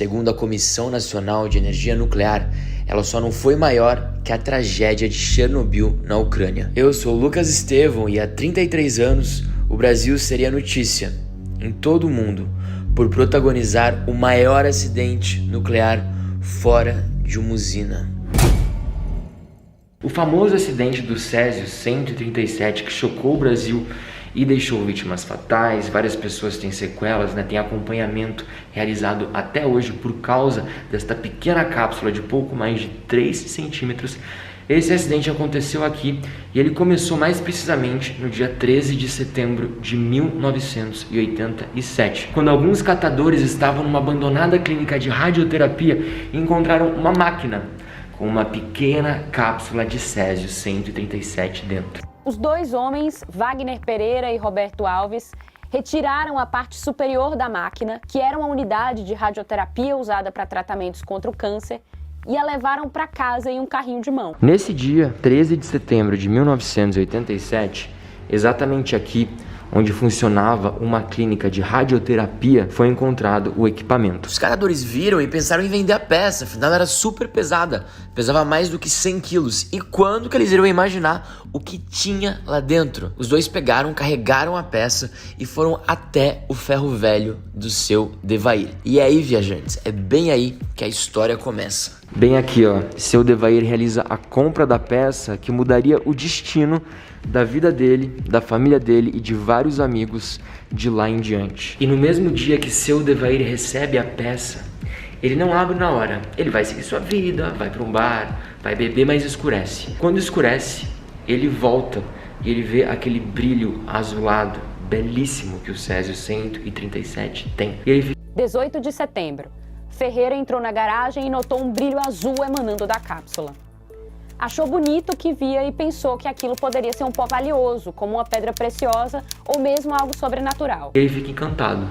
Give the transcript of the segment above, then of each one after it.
Segundo a Comissão Nacional de Energia Nuclear, ela só não foi maior que a tragédia de Chernobyl na Ucrânia. Eu sou Lucas Estevão e há 33 anos o Brasil seria notícia em todo o mundo por protagonizar o maior acidente nuclear fora de uma usina. O famoso acidente do Césio 137 que chocou o Brasil e deixou vítimas fatais, várias pessoas têm sequelas, tem acompanhamento realizado até hoje por causa desta pequena cápsula de pouco mais de 3 centímetros. Esse acidente aconteceu aqui e ele começou mais precisamente no dia 13 de setembro de 1987, quando alguns catadores estavam numa abandonada clínica de radioterapia e encontraram uma máquina com uma pequena cápsula de Césio 137 dentro. Os dois homens, Wagner Pereira e Roberto Alves, retiraram a parte superior da máquina, que era uma unidade de radioterapia usada para tratamentos contra o câncer, e a levaram para casa em um carrinho de mão. Nesse dia, 13 de setembro de 1987, exatamente aqui, onde funcionava uma clínica de radioterapia, foi encontrado o equipamento. Os catadores viram e pensaram em vender a peça, afinal era super pesada, pesava mais do que 100 quilos. E quando que eles iriam imaginar o que tinha lá dentro? Os dois pegaram, carregaram a peça e foram até o ferro velho do seu Devair. E aí, viajantes, é bem aí que a história começa. Bem aqui, seu Devair realiza a compra da peça que mudaria o destino da vida dele, da família dele e de vários amigos de lá em diante. E no mesmo dia que seu Devair recebe a peça, ele não abre na hora. Ele vai seguir sua vida, vai para um bar, vai beber, mas escurece. Quando escurece, ele volta e ele vê aquele brilho azulado belíssimo que o Césio 137 tem. E ele 18 de setembro. Ferreira entrou na garagem e notou um brilho azul emanando da cápsula. Achou bonito o que via e pensou que aquilo poderia ser um pó valioso, como uma pedra preciosa ou mesmo algo sobrenatural. Ele fica encantado.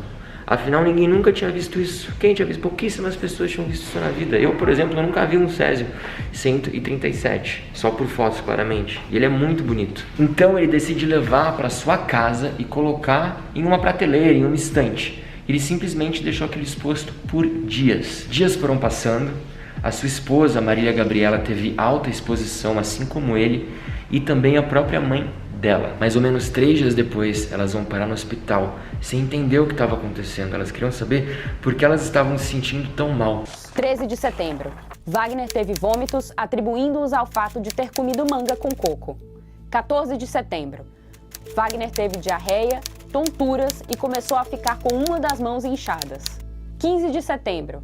Afinal, ninguém nunca tinha visto isso. Quem tinha visto? Pouquíssimas pessoas tinham visto isso na vida. Eu, por exemplo, eu nunca vi um Césio 137, só por fotos, claramente. E ele é muito bonito. Então ele decide levar para sua casa e colocar em uma prateleira, em uma estante. Ele simplesmente deixou aquilo exposto por dias. Dias foram passando. A sua esposa, Marília Gabriela, teve alta exposição, assim como ele, e também a própria mãe dela. Mais ou menos 3 dias depois, elas vão parar no hospital, sem entender o que estava acontecendo. Elas queriam saber por que elas estavam se sentindo tão mal. 13 de setembro. Wagner teve vômitos, atribuindo-os ao fato de ter comido manga com coco. 14 de setembro. Wagner teve diarreia, tonturas e começou a ficar com uma das mãos inchadas. 15 de setembro.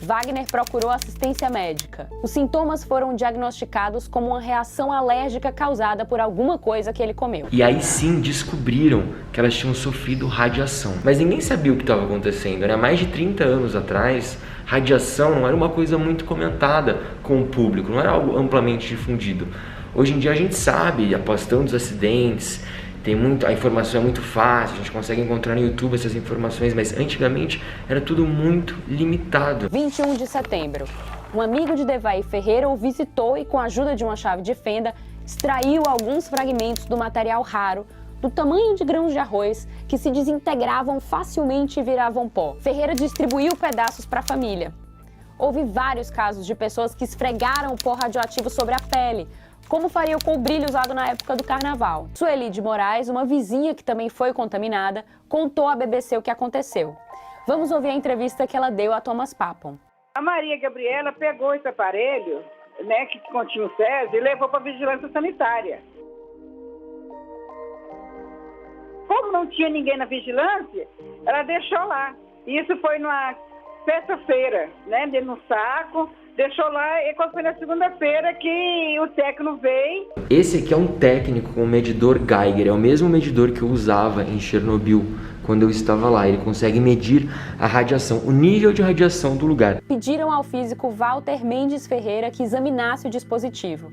Wagner procurou assistência médica. Os sintomas foram diagnosticados como uma reação alérgica causada por alguma coisa que ele comeu. E aí sim descobriram que elas tinham sofrido radiação. Mas ninguém sabia o que estava acontecendo, né? Mais de 30 anos atrás, radiação não era uma coisa muito comentada com o público, não era algo amplamente difundido. Hoje em dia a gente sabe, após tantos acidentes, a informação é muito fácil, a gente consegue encontrar no YouTube essas informações, mas antigamente era tudo muito limitado. 21 de setembro. Um amigo de Devair Ferreira o visitou e, com a ajuda de uma chave de fenda, extraiu alguns fragmentos do material raro, do tamanho de grãos de arroz, que se desintegravam facilmente e viravam pó. Ferreira distribuiu pedaços para a família. Houve vários casos de pessoas que esfregaram o pó radioativo sobre a pele, como faria com o brilho usado na época do carnaval. Sueli de Moraes, uma vizinha que também foi contaminada, contou à BBC o que aconteceu. Vamos ouvir a entrevista que ela deu a Thomas Papon. A Maria Gabriela pegou esse aparelho, que continha o Césio, e levou para a vigilância sanitária. Como não tinha ninguém na vigilância, ela deixou lá. Isso foi numa sexta-feira, dentro no saco. Deixou lá e quando foi na segunda-feira que o técnico veio. Esse aqui é um técnico com o medidor Geiger, é o mesmo medidor que eu usava em Chernobyl quando eu estava lá. Ele consegue medir a radiação, o nível de radiação do lugar. Pediram ao físico Walter Mendes Ferreira que examinasse o dispositivo.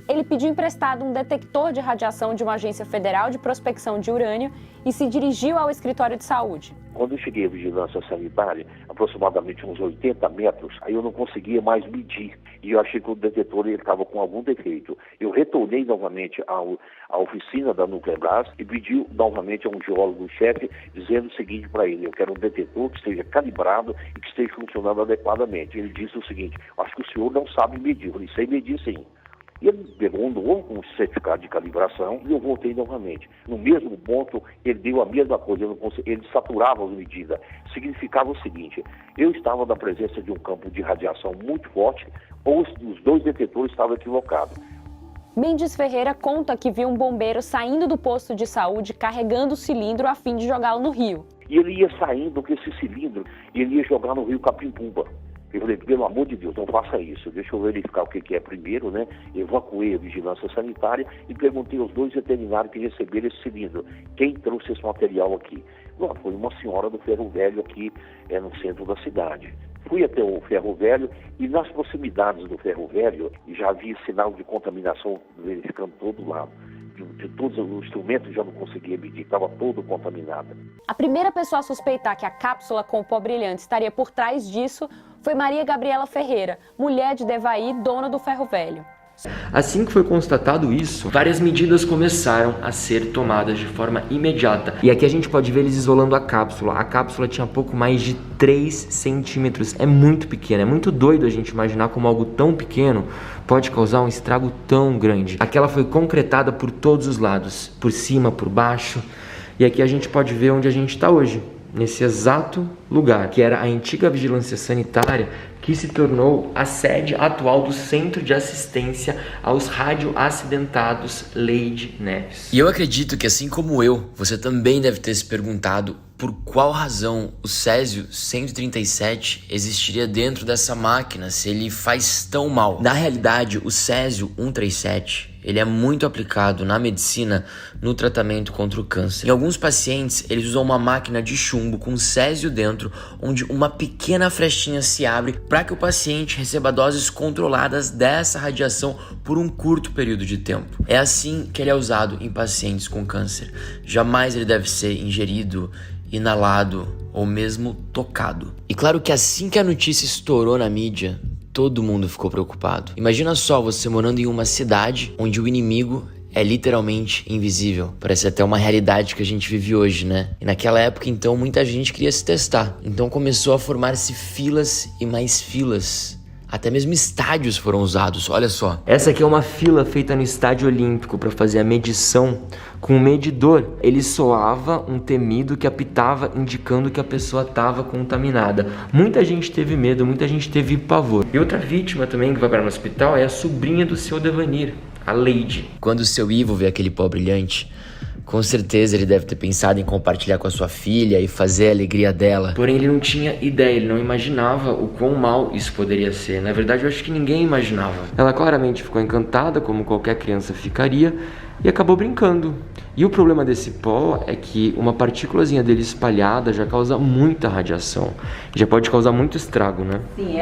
Ele pediu emprestado um detector de radiação de uma agência federal de prospecção de urânio e se dirigiu ao escritório de saúde. Quando eu cheguei à vigilância sanitária, aproximadamente uns 80 metros, aí eu não conseguia mais medir. E eu achei que o detetor estava com algum defeito. Eu retornei novamente à oficina da Nucleabras e pedi novamente a um geólogo-chefe, dizendo o seguinte para ele: eu quero um detetor que esteja calibrado e que esteja funcionando adequadamente. Ele disse o seguinte: acho que o senhor não sabe medir. Eu falei: sei medir sim. E ele pegou um novo certificado de calibração e eu voltei novamente. No mesmo ponto, ele deu a mesma coisa, ele saturava as medidas. Significava o seguinte: eu estava na presença de um campo de radiação muito forte, ou os dois detetores estavam equivocados. Mendes Ferreira conta que viu um bombeiro saindo do posto de saúde carregando o cilindro a fim de jogá-lo no rio. E ele ia saindo com esse cilindro e ele ia jogar no rio Capimbumba. Eu falei: pelo amor de Deus, não faça isso. Deixa eu verificar o que é primeiro, né? Evacuei a vigilância sanitária e perguntei aos dois veterinários que receberam esse cilindro: quem trouxe esse material aqui? Não, foi uma senhora do Ferro Velho aqui no centro da cidade. Fui até o Ferro Velho e nas proximidades do Ferro Velho já havia sinal de contaminação verificando todo lado. De todos os instrumentos já não conseguia medir, estava todo contaminado. A primeira pessoa a suspeitar que a cápsula com o pó brilhante estaria por trás disso foi Maria Gabriela Ferreira, mulher de Devaí, dona do Ferro Velho. Assim que foi constatado isso, várias medidas começaram a ser tomadas de forma imediata. E aqui a gente pode ver eles isolando a cápsula. A cápsula tinha pouco mais de 3 centímetros. É muito pequena, é muito doido a gente imaginar como algo tão pequeno pode causar um estrago tão grande. Aquela foi concretada por todos os lados, por cima, por baixo. E aqui a gente pode ver onde a gente está hoje, nesse exato lugar, que era a antiga vigilância sanitária, que se tornou a sede atual do Centro de Assistência aos Radioacidentados Leide Neves. E eu acredito que, assim como eu, você também deve ter se perguntado por qual razão o Césio 137 existiria dentro dessa máquina se ele faz tão mal. Na realidade, o Césio 137 ele é muito aplicado na medicina no tratamento contra o câncer. Em alguns pacientes, eles usam uma máquina de chumbo com césio dentro, onde uma pequena frestinha se abre para que o paciente receba doses controladas dessa radiação por um curto período de tempo. É assim que ele é usado em pacientes com câncer. Jamais ele deve ser ingerido, inalado ou mesmo tocado. E claro que assim que a notícia estourou na mídia, todo mundo ficou preocupado. Imagina só você morando em uma cidade onde o inimigo é literalmente invisível. Parece até uma realidade que a gente vive hoje, né? E naquela época, então, muita gente queria se testar. Então começou a formar-se filas e mais filas. Até mesmo estádios foram usados, olha só. Essa aqui é uma fila feita no Estádio Olímpico para fazer a medição com um medidor. Ele soava um temido que apitava indicando que a pessoa estava contaminada. Muita gente teve medo, muita gente teve pavor. E outra vítima também que vai para o hospital é a sobrinha do seu Devanir, a Leide. Quando o seu Ivo vê aquele pó brilhante, com certeza ele deve ter pensado em compartilhar com a sua filha e fazer a alegria dela. Porém, ele não tinha ideia, ele não imaginava o quão mal isso poderia ser. Na verdade, eu acho que ninguém imaginava. Ela claramente ficou encantada, como qualquer criança ficaria, e acabou brincando. E o problema desse pó é que uma partículazinha dele espalhada já causa muita radiação. Já pode causar muito estrago, né? Sim,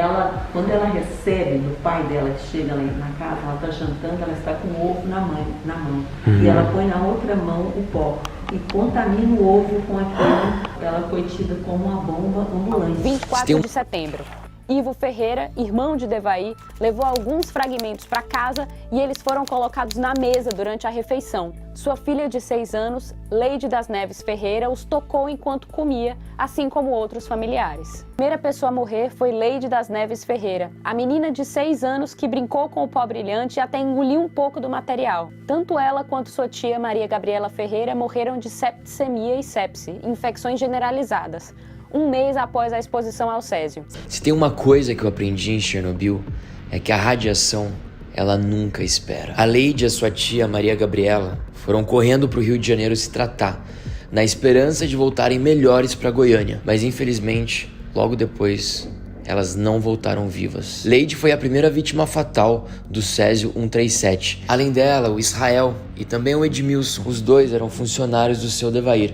quando ela recebe do pai dela, que chega lá na casa, ela está jantando, ela está com o ovo na mão. E ela põe na outra mão o pó. E contamina o ovo com aquilo. Ela foi tida como uma bomba ambulante. 24 de setembro. Ivo Ferreira, irmão de Devaí, levou alguns fragmentos para casa e eles foram colocados na mesa durante a refeição. Sua filha de 6 anos, Leide das Neves Ferreira, os tocou enquanto comia, assim como outros familiares. A primeira pessoa a morrer foi Leide das Neves Ferreira, a menina de 6 anos que brincou com o pó brilhante e até engoliu um pouco do material. Tanto ela quanto sua tia Maria Gabriela Ferreira morreram de septicemia e sepse, infecções generalizadas, um mês após a exposição ao césio. Se tem uma coisa que eu aprendi em Chernobyl, é que a radiação, ela nunca espera. A Leide e a sua tia Maria Gabriela foram correndo para o Rio de Janeiro se tratar, na esperança de voltarem melhores para Goiânia. Mas infelizmente, logo depois, elas não voltaram vivas. Leide foi a primeira vítima fatal do Césio 137. Além dela, o Israel e também o Edmilson, os dois eram funcionários do seu Devair.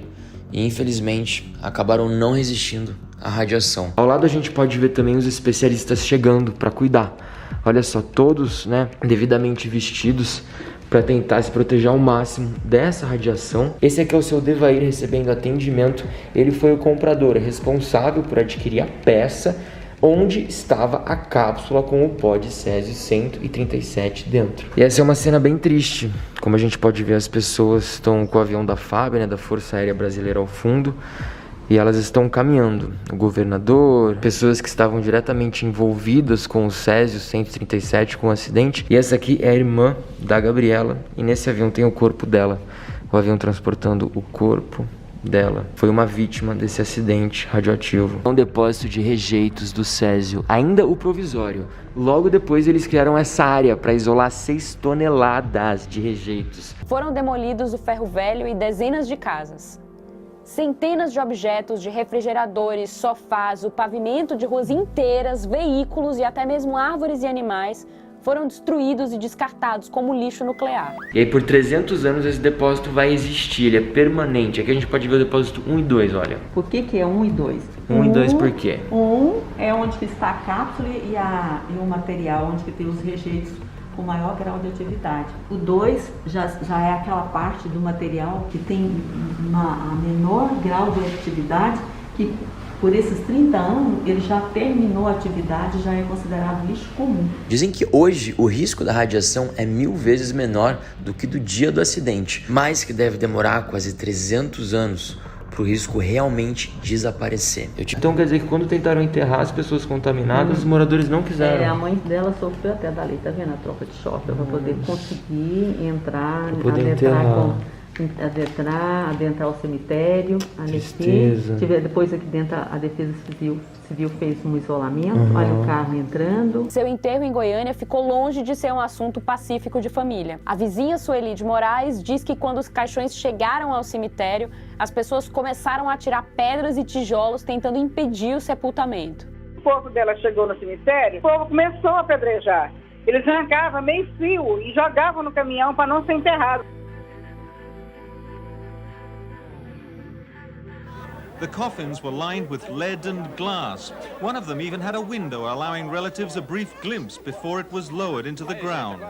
E infelizmente acabaram não resistindo à radiação. Ao lado a gente pode ver também os especialistas chegando para cuidar. Olha só, todos, devidamente vestidos para tentar se proteger ao máximo dessa radiação. Esse aqui é o seu Devair recebendo atendimento. Ele foi o comprador responsável por adquirir a peça onde estava a cápsula com o pó de césio 137 dentro. E essa é uma cena bem triste. Como a gente pode ver, as pessoas estão com o avião da FAB, né, da Força Aérea Brasileira, ao fundo, e elas estão caminhando. O governador, pessoas que estavam diretamente envolvidas com o césio 137, com o acidente. E essa aqui é a irmã da Gabriela, e nesse avião tem o corpo dela. O avião transportando o corpo dela. Foi uma vítima desse acidente radioativo. Um depósito de rejeitos do césio, ainda o provisório. Logo depois eles criaram essa área para isolar 6 toneladas de rejeitos. Foram demolidos o ferro velho e dezenas de casas. Centenas de objetos de refrigeradores, sofás, o pavimento de ruas inteiras, veículos e até mesmo árvores e animais foram destruídos e descartados como lixo nuclear. E aí por 300 anos esse depósito vai existir, ele é permanente. Aqui a gente pode ver o depósito 1 e 2, olha. Por que é 1 e 2? 1 e 2 por quê? 1 é onde que está a cápsula e o material, onde que tem os rejeitos com maior grau de atividade. O 2 já é aquela parte do material que tem a menor grau de atividade, que por esses 30 anos ele já terminou a atividade, já é considerado lixo comum. Dizem que hoje o risco da radiação é 1000 vezes menor do que do dia do acidente, mas que deve demorar quase 300 anos para o risco realmente desaparecer. Então quer dizer que quando tentaram enterrar as pessoas contaminadas, os moradores não quiseram. A mãe dela sofreu até da lei, tá vendo? A troca de choque, para poder conseguir entrar, adentrar o cemitério, depois aqui dentro a Defesa Civil fez um isolamento, olha o carro entrando. Seu enterro em Goiânia ficou longe de ser um assunto pacífico de família. A vizinha Sueli de Moraes diz que quando os caixões chegaram ao cemitério, as pessoas começaram a tirar pedras e tijolos tentando impedir o sepultamento. O corpo dela chegou no cemitério, o povo começou a apedrejar. Eles arrancavam meio fio e jogavam no caminhão para não ser enterrado. The coffins were lined with lead and glass. One of them even had a window allowing relatives a brief glimpse before it was lowered into the ground.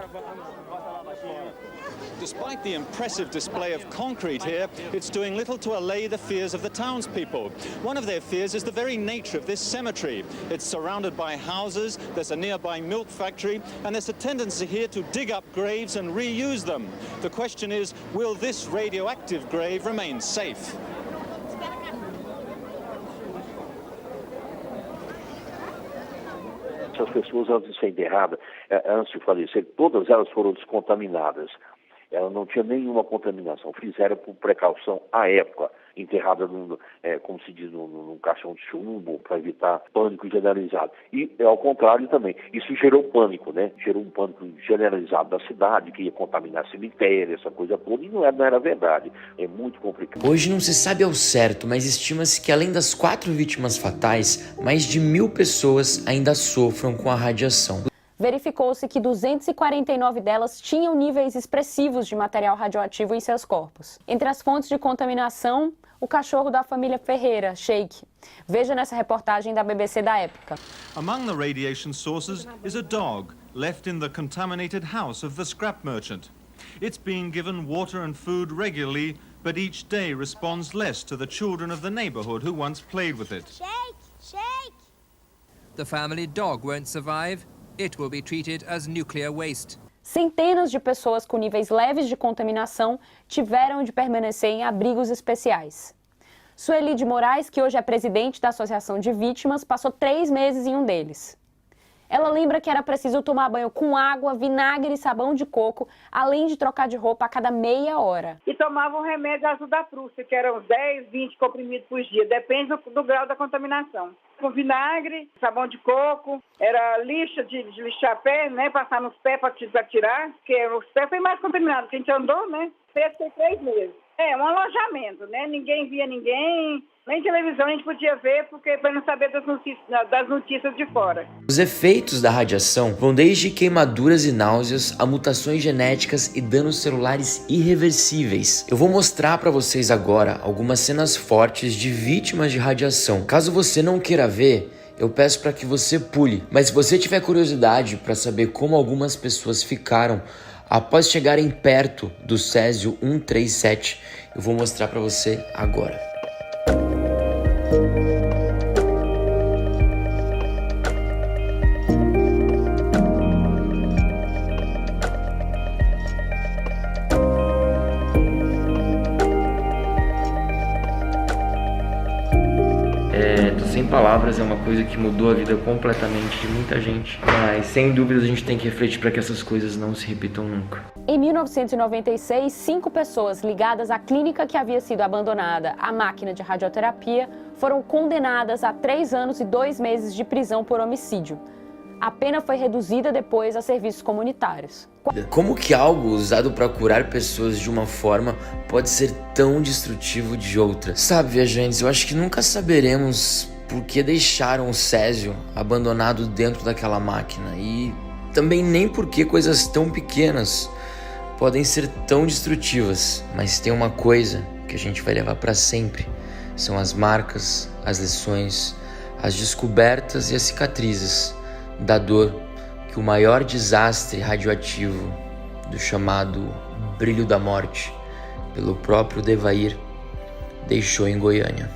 Despite the impressive display of concrete here, it's doing little to allay the fears of the townspeople. One of their fears is the very nature of this cemetery. It's surrounded by houses, there's a nearby milk factory, and there's a tendency here to dig up graves and reuse them. The question is, will this radioactive grave remain safe? Essas pessoas, antes de ser enterradas, antes de falecer, todas elas foram descontaminadas. Ela não tinha nenhuma contaminação. Fizeram por precaução à época, enterrada, como se diz, num caixão de chumbo, para evitar pânico generalizado. E, ao contrário também, isso gerou pânico, né? Gerou um pânico generalizado da cidade, que ia contaminar cemitério, essa coisa toda, e não era verdade. É muito complicado. Hoje não se sabe ao certo, mas estima-se que além das 4 vítimas fatais, mais de 1000 pessoas ainda sofram com a radiação. Verificou-se que 249 delas tinham níveis expressivos de material radioativo em seus corpos. Entre as fontes de contaminação, o cachorro da família Ferreira, Shake. Veja nessa reportagem da BBC da época. Among the radiation sources is a dog left in the contaminated house of the scrap merchant. It's being given water and food regularly, but each day responds less to the children of the neighborhood who once played with it. Shake! Shake! The family dog won't survive. It will be treated as nuclear waste. Centenas de pessoas com níveis leves de contaminação tiveram de permanecer em abrigos especiais. Sueli de Moraes, que hoje é presidente da Associação de Vítimas, passou 3 meses em um deles. Ela lembra que era preciso tomar banho com água, vinagre e sabão de coco, além de trocar de roupa a cada meia hora. E tomava um remédio azul da Prússia, que eram 10, 20 comprimidos por dia, depende do grau da contaminação. Com vinagre, sabão de coco, era lixa de lixar pé, né, passar nos pés para tirar, porque os pés foi mais contaminado, que a gente andou, né, fez 3 meses. É, um alojamento, né, ninguém via ninguém, nem televisão a gente podia ver, porque para não saber das notícias de fora. Os efeitos da radiação vão desde queimaduras e náuseas a mutações genéticas e danos celulares irreversíveis. Eu vou mostrar para vocês agora algumas cenas fortes de vítimas de radiação. Caso você não queira ver, eu peço para que você pule. Mas se você tiver curiosidade para saber como algumas pessoas ficaram Após chegarem perto do Césio 137, eu vou mostrar para você agora. Tô sem palavras, é uma coisa que mudou a vida completamente de muita gente, mas sem dúvida a gente tem que refletir para que essas coisas não se repitam nunca. Em 1996, 5 pessoas ligadas à clínica que havia sido abandonada, a máquina de radioterapia, foram condenadas a 3 anos e 2 meses de prisão por homicídio. A pena foi reduzida depois a serviços comunitários. Como que algo usado para curar pessoas de uma forma pode ser tão destrutivo de outra? Sabe, viajantes, eu acho que nunca saberemos por que deixaram o Césio abandonado dentro daquela máquina e também nem por que coisas tão pequenas podem ser tão destrutivas. Mas tem uma coisa que a gente vai levar para sempre, são as marcas, as lições, as descobertas e as cicatrizes da dor que o maior desastre radioativo do chamado Brilho da Morte, pelo próprio Devair, deixou em Goiânia.